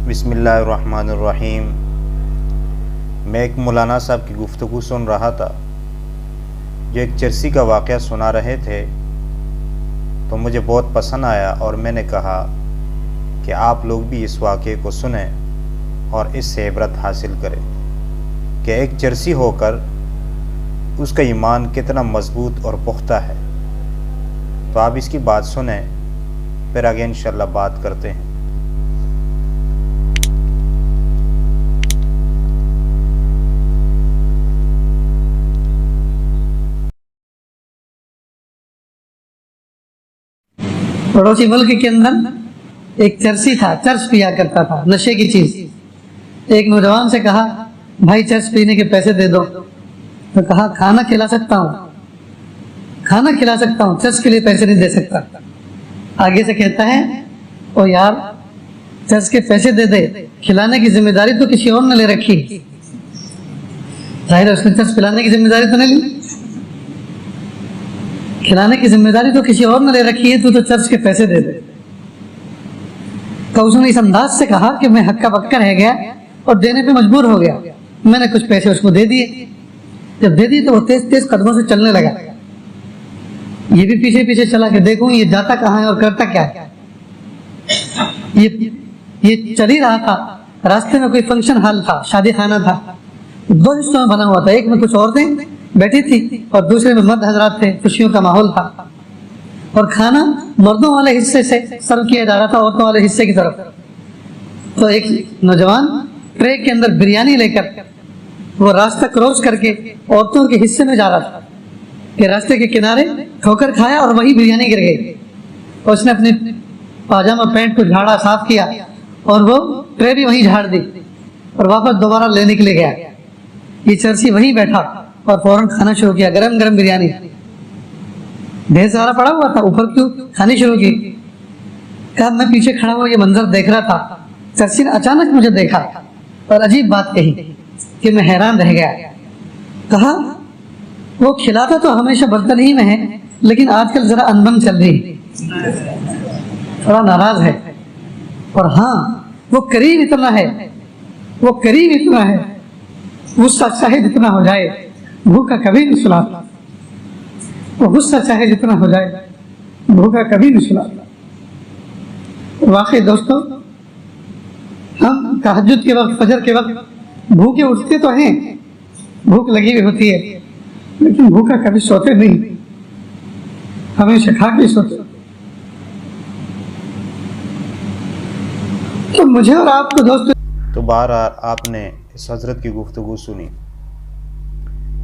बिस्मिल्लाहिर्रहमानिर्रहीम। मैं एक मौलाना साहब की गुफ्तगू सुन रहा था जो एक चरसी का वाक़या सुना रहे थे, तो मुझे बहुत पसंद आया और मैंने कहा कि आप लोग भी इस वाक़े को सुने और इससे इबरत हासिल करें कि एक चरसी होकर उसका ईमान कितना मजबूत और पुख्ता है। तो आप इसकी बात सुने, फिर आगे इंशाअल्लाह बात करते हैं। पड़ोसी मुल्क के अंदर एक चरसी था, चर्स पिया करता था, नशे की चीज। एक नौजवान से कहा, भाई चर्स पीने के पैसे दे दो। तो कहा, खाना खिला सकता हूँ, खाना खिला सकता हूँ, चर्स के लिए पैसे नहीं दे सकता। आगे से कहता है, ओ यार चर्स के पैसे दे दे, खिलाने की जिम्मेदारी तो किसी और ने ले रखी। जाहिर है उसने चर्स पिलाने की जिम्मेदारी तो नहीं ली, खिलाने की जिम्मेदारी तो किसी और ने ले रखी है, तू तो चर्च के पैसे दे दे। तो उसने इस अंदाज से कहा कि मैं हक्का बक्का रह गया और देने पे मजबूर हो गया। मैंने कुछ पैसे उसको दे दिए। जब दे दिए तो वो तेज तेज कदमों से चलने लगा। ये भी पीछे पीछे चला कि देखूं ये जाता कहाँ है और करता क्या है। ये चल ही रहा था। रास्ते में कोई फंक्शन हॉल था, शादी खाना था, दो हिस्सों में बना हुआ था। एक में कुछ औरतें बैठी थी और दूसरे में मर्द हजरात थे। खुशियों का माहौल था और खाना मर्दों वाले हिस्से से सर्व किया जा रहा था औरतों वाले हिस्से की तरफ। तो एक नौजवान ट्रे के अंदर बिरयानी लेकर वो रास्ता क्रॉस करके औरतों के हिस्से में जा रहा था कि रास्ते के किनारे ठोकर खाया और वही बिरयानी गिर गई। और उसने अपने पाजामा पैंट को झाड़ा, साफ किया और वो ट्रे भी वहीं झाड़ दी और वापस दोबारा लेने के लिए गया। ये चरसी वहीं बैठा और फौरन खाना शुरू किया। गरम गरम बिरयानी ढेर सारा पड़ा हुआ था, ऊपर क्यों खानी शुरू की। कहा, मैं पीछे खड़ा हुआ ये मंजर देख रहा था। चरसी ने अचानक मुझे देखा और अजीब बात कही कि मैं हैरान रह गया। कहा, वो खिलाता तो हमेशा बर्तन ही में है, लेकिन आजकल जरा अनबन चल रही, थोड़ा नाराज है। और हाँ, वो करीब इतना है, वो करीब इतना है, गुस्सा चाहे जितना हो जाए भूखा कभी नहीं सुनाता। वो गुस्सा चाहे जितना हो जाए भूखा कभी नहीं सुनाता। वाकई दोस्तों, हम तहज्जुद के वक्त, फजर के वक्त भूखे उठते तो हैं, भूख लगी हुई होती है, लेकिन भूखा कभी सोते नहीं, हमेशा खा के सोते। तो मुझे और आपको दोस्तों, तो बहरहाल आपने इस हज़रत की गुफ्तगू सुनी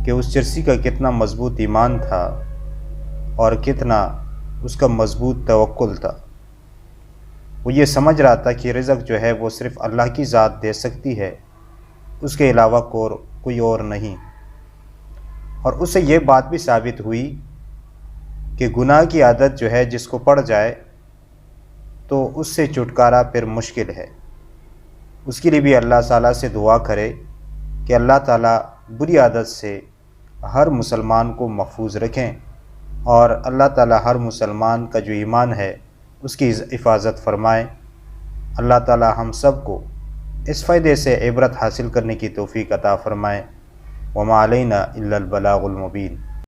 कि उस चरसी का कितना मजबूत ईमान था और कितना उसका मजबूत तवक्कुल था। वो ये समझ रहा था कि रिज़्क़ जो है वो सिर्फ़ अल्लाह की ज़ात दे सकती है, उसके अलावा कोई और नहीं। और उससे ये बात भी साबित हुई कि गुनाह की आदत जो है जिसको पड़ जाए तो उससे छुटकारा फिर मुश्किल है। उसके लिए भी अल्लाह ताला से दुआ करे कि अल्लाह ताला बुरी आदत से हर मुसलमान को महफूज रखें और अल्लाह ताला हर मुसलमान का जो ईमान है उसकी हिफाजत फरमाए। अल्लाह ताला हम सब को इस फ़ायदे से इबरत हासिल करने की तौफ़ीक़ अता फ़रमाए। वमा अलैना इल्लल बलागुल मुबीन।